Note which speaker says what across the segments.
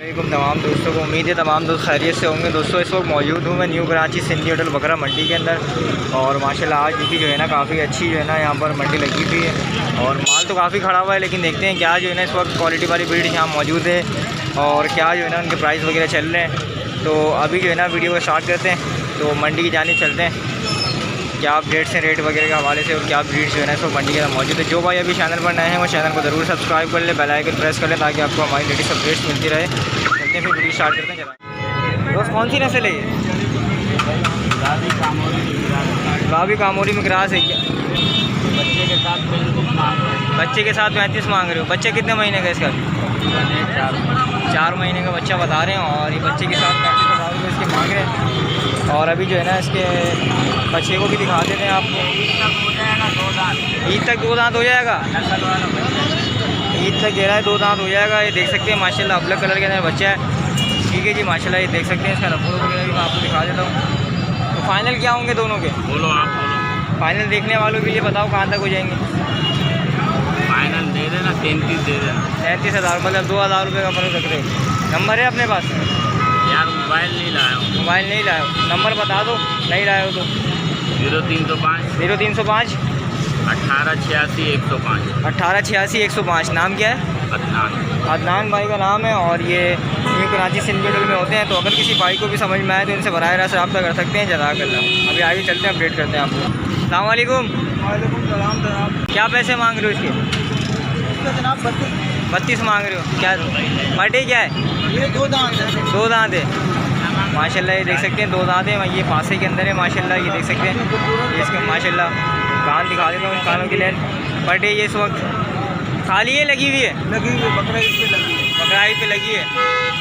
Speaker 1: वालेकुम तमाम दोस्तों को, उम्मीद है तमाम दोस्त खैरियत से होंगे। दोस्तों इस वक्त मौजूद हूँ मैं न्यू कराची सिंधी होटल बकरा मंडी के अंदर, और माशाल्लाह आज की जो है ना काफ़ी अच्छी जो है ना यहाँ पर मंडी लगी हुई है और माल तो काफ़ी खड़ा हुआ है, लेकिन देखते हैं क्या जो है ना इस वक्त क्वालिटी वाली ब्रीड यहाँ मौजूद है और क्या जो है ना उनके प्राइस वगैरह चल रहे हैं। तो अभी जो है ना वीडियो को स्टार्ट करते हैं, तो मंडी की जानिब चलते हैं, क्या अपडेट्स हैं रेट वगैरह के हवाले से और क्या ब्रीड जो है ना इसको मंडी के अंदर मौजूद है। जो भाई अभी चैनल पर नए हैं वो चैनल को ज़रूर सब्सक्राइब कर ले, बेल आइकन प्रेस कर ले ताकि आपको हमारी लेटेस्ट अपडेट्स मिलती रहे। चलते हैं फिर वीडियो स्टार्ट करते हैं। चला दोस्त कौन सी नस्ल है ये? गावी कामोरी में क्रॉस है क्या? बच्चे के साथ 35 मांग रहे हो। बच्चे कितने महीने का इसका? 4 महीने का बच्चा बता रहे हैं और ये बच्चे के साथ 35,000 रुपये इसके मांग रहे हैं। और अभी जो है ना इसके बच्चे को भी दिखा देते हैं आपको। ईद तक 2 दांत हो जाएगा। ईद तक कह रहा है 2 दांत हो जाएगा। ये देख सकते हैं माशाल्लाह ब्लैक कलर के अंदर बच्चा है। ठीक है जी माशाल्लाह, ये देख सकते हैं। इसका नंबर वगैरह भी मैं आपको दिखा देता हूँ। तो फाइनल क्या होंगे दोनों के?
Speaker 2: बोलो आप बोलो।
Speaker 1: फाइनल देखने वालों के लिए बताओ कहाँ तक हो जाएंगे?
Speaker 2: फाइनल दे देना 33 दे देना।
Speaker 1: 33,000 मतलब 2,000 रुपये का फर्क रख रहे हो। नंबर है अपने पास?
Speaker 2: यार मोबाइल नहीं लाया हूँ।
Speaker 1: मोबाइल नहीं लाए हो? नंबर बता दो, नहीं लाए हो तो।
Speaker 2: 0305
Speaker 1: 0305
Speaker 2: 1886 105।
Speaker 1: 1886 105। नाम क्या है?
Speaker 2: अदनान।
Speaker 1: अदनान भाई का नाम है और ये न्यू कराची सिंधी होटल में होते हैं। तो अगर किसी भाई को भी समझ में आए तो इनसे बराह रास्त रब्ता कर सकते हैं। जज़ाकल्लाह। अभी आगे चलते हैं, अपडेट करते हैं आपको। अस्सलाम वालेकुम।
Speaker 3: वालेकुम सलाम जनाब।
Speaker 1: क्या पैसे मांग रहे हो इसके?
Speaker 3: जनाब
Speaker 1: 32 मांग रहे हो। क्या मटे क्या है?
Speaker 3: ये 2 दांत है।
Speaker 1: 2 दांत है माशाल्लाह। ये देख सकते हैं 2 दांत है। ये पासे के अंदर है माशाल्लाह। ये देख सकते हैं। ये इसके माशाल्लाह कान दिखा देता हूँ, कानों की लेन। बट ये इस वक्त खाली है, लगी हुई है?
Speaker 3: लगी हुई बकरा ईद पे लगी है।
Speaker 1: बकरा ईद पे लगी है।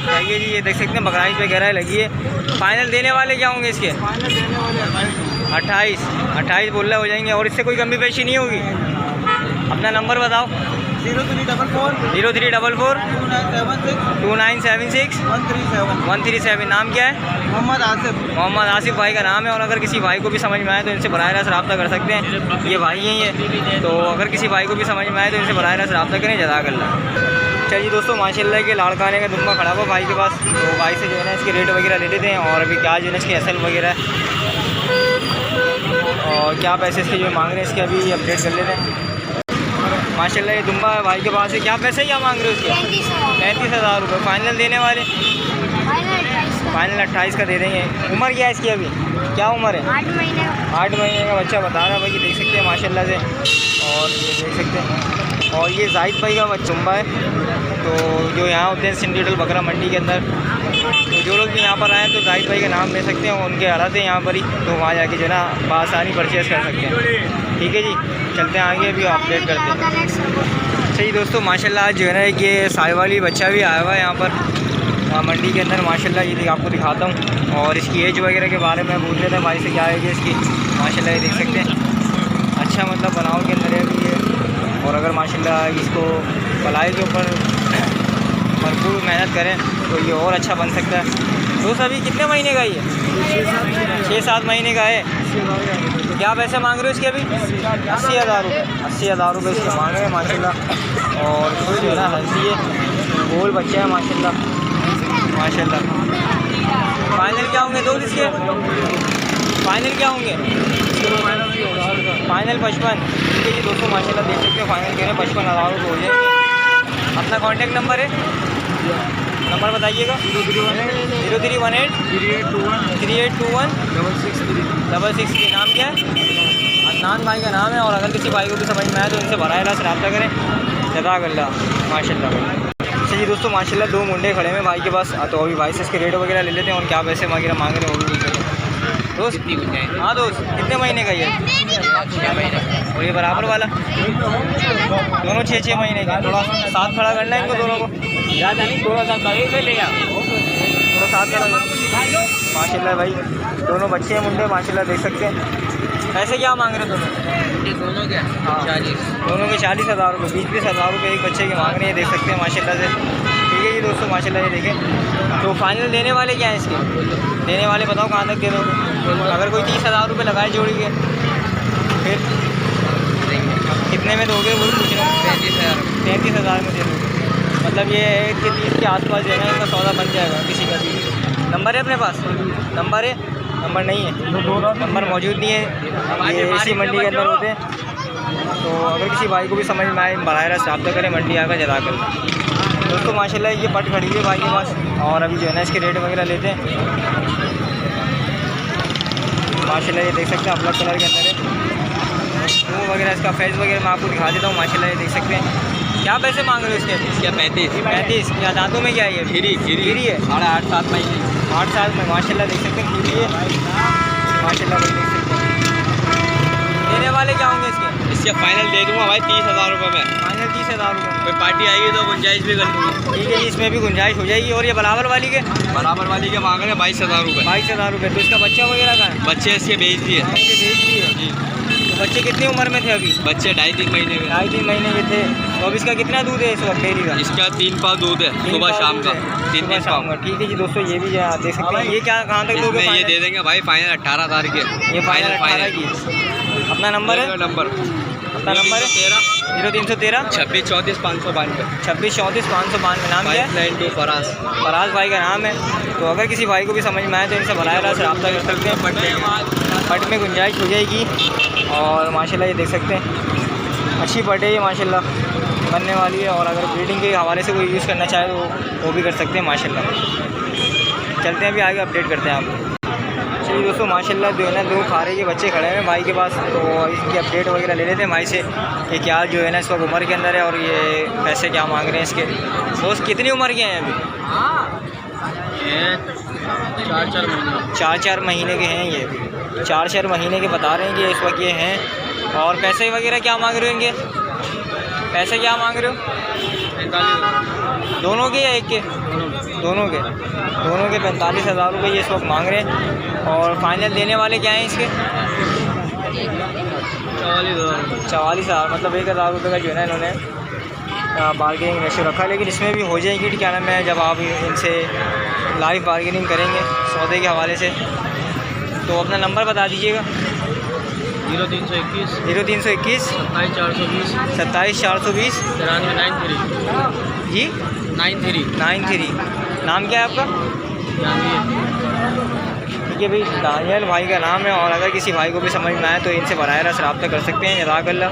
Speaker 1: चाहिए जी, ये देख सकते हैं बकरा ईद पे गहराई लगी है। फाइनल देने वाले क्या होंगे इसके?
Speaker 3: फाइनल देने वाले
Speaker 1: 28 बोल रहे हो जाएंगे और इससे कोई कमी पेशी नहीं होगी। अपना नंबर बताओ।
Speaker 3: 0344
Speaker 1: 0344
Speaker 3: 2976
Speaker 1: 2976
Speaker 3: 137।
Speaker 1: 137। नाम क्या है?
Speaker 3: मोहम्मद आसिफ।
Speaker 1: मोहम्मद आसिफ भाई का नाम है। और अगर किसी भाई को भी समझ में आए तो इनसे बराह रास्त रब्ता कर सकते हैं। ये भाई हैं ये। तो अगर किसी भाई को भी समझ में आए तो इनसे बराह रास्त रब्ता करें। जज़ाकल्लाह। चलिए दोस्तों माशाल्लाह के लाड़काने का दुम्बा खड़ा हुआ भाई के पास। तो भाई से जो है ना इसके रेट वगैरह ले लेते हैं और अभी क्या जो है इसकी असल वगैरह और क्या पैसे इसके जो मांग रहे हैं इसके अभी अपडेट कर लेते हैं। माशाल्लाह ये दुम्बा है भाई के पास है। क्या पैसे क्या मांग रहे हो इसके? 35,000 रुपये। फाइनल देने वाले? फाइनल 28 का दे देंगे। उम्र क्या है इसकी अभी? क्या उम्र है?
Speaker 4: 8 महीने।
Speaker 1: 8 महीने का बच्चा बता रहा है भाई। ये देख सकते हैं माशाल्लाह से। और ये देख सकते हैं। और ये जाहिद भाई का बच्चुम्बा है। तो जो यहाँ होते हैं सिंधी होटल बकरा मंडी के अंदर, तो जो लोग भी यहाँ पर आएँ तो जाहिद भाई का नाम ले सकते हैं। उनके हालात हैं यहाँ पर ही, तो वहाँ जाके जो है ना बआसानी परचेज़ कर सकते हैं। ठीक है जी, चलते हैं आगे, अभी अपडेट करते हैं। सही दोस्तों माशाल्लाह आज जो है ना एक ये साय वाली बच्चा भी आया हुआ है यहाँ पर मंडी के अंदर माशाल्लाह। ये आपको दिखाता हूँ और इसकी एज वगैरह के बारे में पूछ लेते हैं भाई से क्या है इसकी। माशाल्लाह ये देख सकते हैं अच्छा मतलब बनाव के अंदर है अभी ये। और अगर माशाल्लाह इसको पलाई के ऊपर भरपूर मेहनत करें तो ये और अच्छा बन सकता है। दोस्त अभी कितने महीने का ये? 6-7 महीने का है। तो क्या पैसे मांग रहे हो इसके अभी? 80,000 रुपये। 80,000 रुपये इसके मांग रहे हैं माशाल्लाह। और जो है ना हल्दी है, गोल बच्चा है माशाल्लाह माशाल्लाह। फाइनल क्या होंगे दोस्त इसके? फाइनल क्या होंगे? फाइनल 55। ठीक है जी दोस्तों माशाल्लाह देख सकते हैं फाइनल कह रहे हैं 55,000 रुपये हो जाएंगे। अपना कॉन्टैक्ट नंबर है, नंबर बताइएगा। 0318 3821 663। नाम क्या है? अदनान भाई का नाम है। और अगर किसी भाई को भी समझ में आए तो इनसे बराह रास्त रब्ता करें। जज़ाकल्लाह माशाल्लाह। चलिए दोस्तों माशाल्लाह 2 मुंडे खड़े हैं भाई के पास। तो अभी भाई से इसके रेट वगैरह ले लेते हैं और क्या पैसे वगैरह मांग रहे हैं वो भी देख लेते हैं। दोस्त हाँ दोस्त कितने महीने का ये? 6 महीने। और ये बराबर वाला? दोनों 6-6 महीने का। थोड़ा साथ खड़ा करना है इनको दोनों को, ज़्यादा नहीं, थोड़ा सा ले आओ, थोड़ा साथ खड़ा माशाल्लाह भाई। दोनों बच्चे हैं मुंडे माशाल्लाह देख सकते हैं। पैसे क्या मांग रहे दोनों?
Speaker 2: ये दोनों क्या?
Speaker 1: हाँ
Speaker 2: 40।
Speaker 1: दोनों के 40,000 रुपये, 20-20,000 रुपये एक बच्चे के मांग रहे हैं देख सकते हैं माशाल्लाह से। ठीक है जी दोस्तों माशाल्लाह ये देखें। तो फाइनल देने वाले क्या हैं इसके? देने वाले बताओ कहाँ तक दे दोगे? अगर कोई 30,000 रुपये लगाए जोड़ी के फिर कितने में दोगे? वो पूछ रहे हैं।
Speaker 2: 35,000।
Speaker 1: 35,000 में दे दोगे। मतलब ये है कि 30 के आसपास जो है ना इनका सौदा बन जाएगा किसी का भी। नंबर है अपने पास? नंबर है? नंबर नहीं है, नंबर मौजूद नहीं है, ये इसी मंडी के अंदर होते हैं। तो अगर किसी भाई को भी समझ में आए बराह रास्त रब्ता करें, मंडी आकर जला कर। दोस्तों माशाल्लाह ये पट खड़ी है भाई के पास और अभी जो है ना इसके रेट वगैरह लेते हैं। माशाल्लाह ये देख सकते हैं, ब्लैक कलर के अंदर है। वो वगैरह इसका फेस वगैरह मैं आपको दिखा देता हूँ। माशाल्लाह ये देख सकते हैं। क्या पैसे मांग रहे हो इसके?
Speaker 2: इसका 35।
Speaker 1: क्या दांतों में क्या है ये?
Speaker 2: खीरी
Speaker 1: है
Speaker 2: 8-7 महीने।
Speaker 1: 8 साल में माशाल्लाह देख सकते हैं खीरी है माशाल्लाह भाई देख सकते हैं। देने वाले क्या होंगे इसके?
Speaker 2: इसका फाइनल दे दूंगा भाई 30,000 रुपये में।
Speaker 1: फाइनल 30,000 रुपये।
Speaker 2: कोई पार्टी आएगी तो गुंजाइश भी कर दूँगा।
Speaker 1: ठीक है जी, इसमें भी गुंजाइश हो जाएगी। और ये बराबर वाली के?
Speaker 2: बराबर वाली के मांग रहे हैं 22,000 रुपये।
Speaker 1: 22,000 रुपये। तो इसका बच्चा वगैरह का है?
Speaker 2: बच्चे इसके भेज दिए
Speaker 1: भेज दिए
Speaker 2: जी।
Speaker 1: तो बच्चे कितनी उम्र में थे अभी?
Speaker 2: बच्चे 2.5-3 महीने के।
Speaker 1: 2.5-3 महीने के थे। तो अब इसका कितना दूध है इस वक्त डेयरी का?
Speaker 2: इसका 3 पाव दूध है, सुबह शाम का 3
Speaker 1: शाम का। ठीक है जी दोस्तों, ये भी आप देख सकते हैं। ये क्या कहाँ तक दोगे?
Speaker 2: ये दे देंगे भाई फाइनल 18,000 के।
Speaker 1: ये फाइनल 18 की। अपना नंबर है?
Speaker 2: नंबर
Speaker 1: अपना नंबर है 0313
Speaker 2: 2634 592।
Speaker 1: 2634 592। नाम क्या है?
Speaker 2: 592 फराज
Speaker 1: भाई का नाम है। तो अगर किसी भाई को भी समझ में आए तो इनसे बराह रास्त रब्ता कर सकते हैं। पट में गुंजाइश हो जाएगी। और माशाल्लाह ये देख सकते हैं अच्छी पट है ये माशाल्लाह बनने वाली है। और अगर ब्रीडिंग के हवाले से कोई यूज़ करना चाहे तो वो भी कर सकते हैं माशाल्लाह। चलते हैं अभी आगे अपडेट करते हैं आपको। चलिए दोस्तों माशाल्लाह जो है ना 2 खारे के बच्चे खड़े हैं भाई के पास। तो इसकी अपडेट वगैरह ले लेते हैं भाई से कि क्या जो है ना इस वक्त उम्र के अंदर है और ये पैसे क्या मांग रहे हैं इसके। दोस्त कितनी उम्र के हैं अभी? 4-4 महीने के हैं ये। 4-4 महीने के बता रहे हैं कि इस वक्त ये हैं। और पैसे वगैरह क्या मांग रहे हो इनके? पैसे क्या मांग रहे हो? दोनों के या एक के? दोनों के 45,000 रुपये ये इस वक्त मांग रहे हैं। और फाइनल देने वाले क्या हैं इसके? 44,000 मतलब 1,000 रुपये का जो है ना इन्होंने बार्गेनिंग रेशो रखा। लेकिन इसमें भी हो जाएगी क्या नाम है जब आप इनसे लाइव बार्गेनिंग करेंगे सौदे के हवाले से। तो अपना नंबर बता दीजिएगा।
Speaker 2: 0321
Speaker 1: 27420
Speaker 2: 27420 93
Speaker 1: जी
Speaker 2: 93।
Speaker 1: नाम क्या है आपका? ठीक है भाई, दानियल भाई का नाम है। और अगर किसी भाई को भी समझ में आए तो इनसे बराह रास्त रब्ता कर सकते हैं। जज़ाकल्लाह।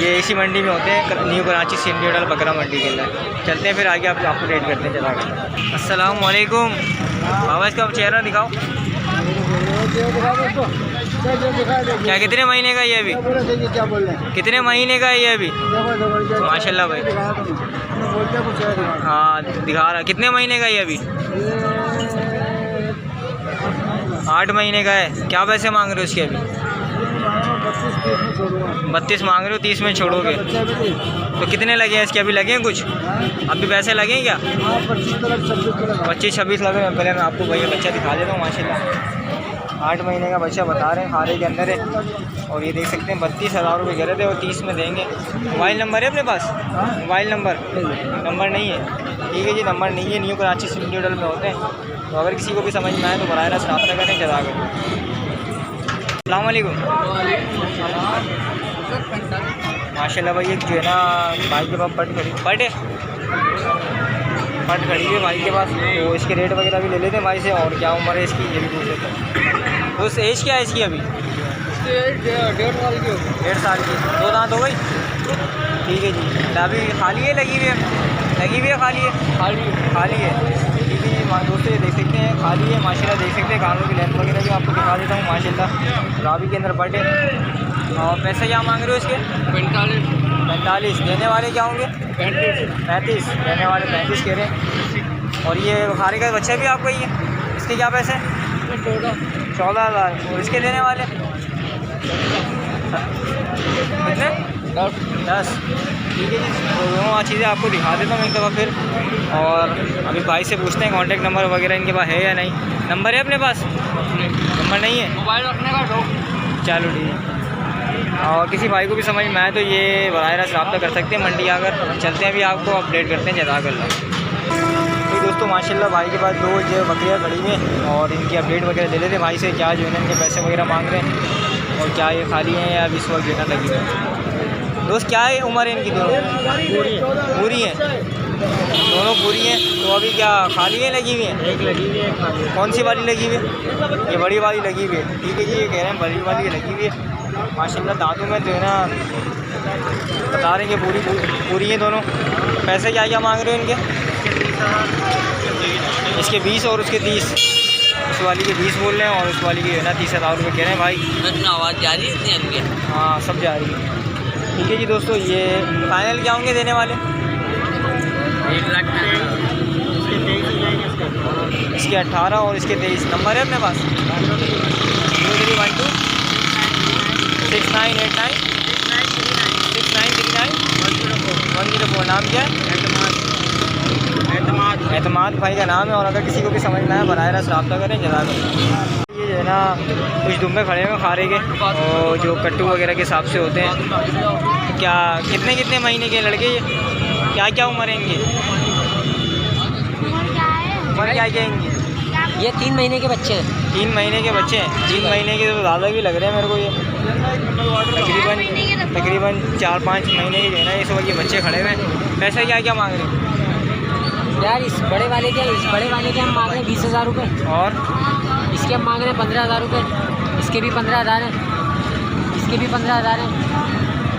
Speaker 1: ये इसी मंडी में होते हैं, न्यू कराची सिंडिकेट बकरा मंडी के अंदर। चलते हैं फिर आगे आपको अपडेट करते हैं। जज़ाकल्लाह। अस्सलाम वालेकुम। बाबा इसका चेहरा दिखाओ। क्या कितने महीने का ये अभी? कितने महीने का है ये अभी? माशाल्लाह भाई। हाँ दिखा रहा। कितने महीने का ये अभी? 8 महीने का है। क्या पैसे मांग रहे हो इसके अभी? 32 मांग रहे हो, 30 में छोड़ोगे। तो कितने लगे हैं इसके अभी? लगे हैं कुछ? अभी पैसे लगे हैं क्या? 25-26 लगे हैं। पहले मैं आपको भैया बच्चा दिखा देता हूँ। माशाल्लाह 8 महीने का बच्चा बता रहे हैं, खारे के अंदर है। और ये देख सकते हैं 32,000 रुपये गिरे थे और 30 में देंगे। मोबाइल नंबर है अपने पास? मोबाइल नंबर नहीं है। ठीक है जी, नंबर नहीं है। न्यू कराची सिंडिकेट में होते हैं। तो अगर किसी को भी समझ में आए तो बराह रास्त रब्ता करें। जज़ाकल्लाह। अस्सलाम वालेकुम। माशाल्लाह भाई एक जो है ना भाई के पास पट खड़ी है भाई के पास। तो इसके रेट वगैरह भी ले लेते हैं भाई से। और क्या उम्र है इसकी ये भी पूछ लेते हैं। तो उस एज क्या है इसकी अभी? 1.5 साल की। 2 दांत हो गई? ठीक है जी। अभी खाली है लगी हुई है? खाली है। ठीक है जी दोस्तों, ये देख सकते हैं खाली है माशाल्लाह। देख सकते हैं कानों की लेंथ वगैरह भी आपको दिखा देता हूँ माशाल्लाह। रावी के अंदर पटे। और पैसे क्या मांग रहे हो इसके? 45। देने वाले क्या होंगे? 35। देने वाले 35 कह रहे हैं। और ये खारे का बच्चा भी आपका ही है। इसके क्या पैसे? 14,000। और इसके देने वाले कितने? 10। ठीक है जी, तो दोनों चीज़ें आपको दिखा देता हूँ एक दफ़ा फिर। और अभी भाई से पूछते हैं कॉन्टैक्ट नंबर वगैरह इनके पास है या नहीं। नंबर है अपने पास? नंबर नहीं है।
Speaker 2: मोबाइल रखने का शौक।
Speaker 1: चलो ठीक है। और किसी भाई को भी समझ में आए तो ये बराह रास्त रब्ता कर सकते हैं मंडी आकर। चलते हैं अभी आपको अपडेट करते हैं। जज़ाकल्लाह। तो दोस्तों माशाल्लाह भाई के पास 2 जो बकरियाँ खड़ी हुई हैं। और इनकी अपडेट वगैरह ले लेते हैं भाई से। क्या जो है ना इनके पैसे वगैरह मांग रहे हैं और क्या ये खाली हैं या अभी इस वक्त जो है ना लगी हुई है। दोस्त क्या है उम्र है इनकी? दोनों पूरी है। दोनों पूरी हैं। तो अभी क्या खाली है, लगी हुई हैं?
Speaker 3: एक लगी हुई है, एक खाली है।
Speaker 1: कौन सी वाली लगी हुई है? ये बड़ी वाली लगी हुई है। ठीक है जी, ये कह रहे हैं बड़ी वाली लगी हुई है। माशाल्लाह दांतों में जो है ना बता रहे हैं कि पूरी हैं दोनों। पैसे क्या क्या मांग रहे हो इनके? इसके 20 और उसके 30। उस वाली के 20 बोल रहे हैं और उस वाली के है ना 30,000 रुपये कह रहे हैं भाई।
Speaker 2: आवाज़ जा रही है इतनी हल्की?
Speaker 1: हाँ सब जा रही है। ठीक है जी दोस्तों, ये फाइनल क्या होंगे देने वाले?
Speaker 2: 1 लाख का है।
Speaker 3: इसके 23 हो जाएंगे इसके।
Speaker 1: इसके 18 और इसके 23। नंबर है अपने पास? 0312 6989 6939 104। नाम क्या है? एतमाद भाई का नाम है। और अगर किसी को भी समझना है बराह रास्त रब्ता करें जनाब। ये जो है ना कुछ दुम्बे खड़े हुए खारे के, और जो कट्टू वगैरह के हिसाब से होते हैं। क्या कितने कितने महीने के लड़के ये? क्या क्या उम्र है इनकी? उम्र क्या क्या है इनकी?
Speaker 4: ये 3 महीने के बच्चे हैं।
Speaker 1: 3 महीने के बच्चे हैं। 3 महीने के तो ज़्यादा भी लग रहे हैं मेरे को। ये तकरीबन 4-5 महीने के जो है ना इस वक्त ये बच्चे खड़े हुए हैं। पैसे क्या क्या मांग रहे हैं
Speaker 4: यार इस बड़े वाले के हम मांग रहे हैं 20,000 रुपये।
Speaker 1: और
Speaker 4: इसके हम मांग रहे हैं 15,000 रुपये। इसके भी 15,000 हैं। इसके भी 15,000 हैं।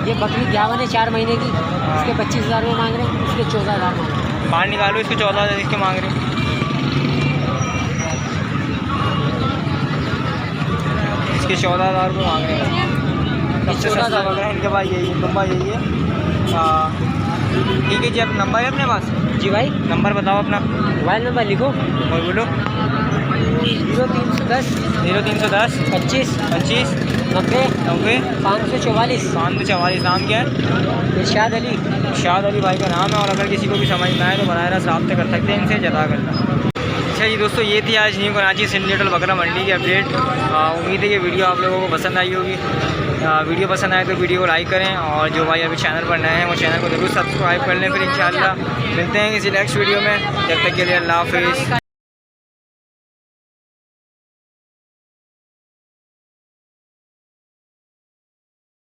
Speaker 4: ये बकरी ग्यावन है 4 महीने की। इसके 25,000 रुपये मांग रहे हैं। इसके 14,000 मांग रहे हैं।
Speaker 1: बाहर निकालो इसको। 14,000 इसके मांग रहे हैं। इसके 14,000 रुपये मांग रहे हैं। सबसे सस्ता वगैरह इनके पास यही है, तुम्बा यही है। ठीक है जी, अब नंबर है अपने पास?
Speaker 4: जी भाई,
Speaker 1: नंबर बताओ अपना।
Speaker 4: मोबाइल नंबर लिखो।
Speaker 1: और बोलो।
Speaker 4: 0310
Speaker 1: 0310
Speaker 4: 25
Speaker 1: 25
Speaker 4: 90
Speaker 1: 90
Speaker 4: 544।
Speaker 1: 544। नाम क्या है?
Speaker 4: इरशाद अली।
Speaker 1: इरशाद अली भाई का नाम है। और अगर किसी को भी समझना है तो बराह रास्त रब्ता कर सकते हैं इनसे जता करना। अच्छा जी दोस्तों, ये थी आज न्यू कराची सिंध लीटल बकरा मंडी की अपडेट। उम्मीद है कि वीडियो आप लोगों को पसंद आई होगी। वीडियो पसंद आए तो वीडियो को लाइक करें, और जो भाई अभी चैनल पर नए हैं वो चैनल को ज़रूर सब्सक्राइब कर लें। फिर इंशाल्लाह मिलते हैं किसी नेक्स्ट वीडियो में। जब तक के लिए अल्लाह हाफिज़।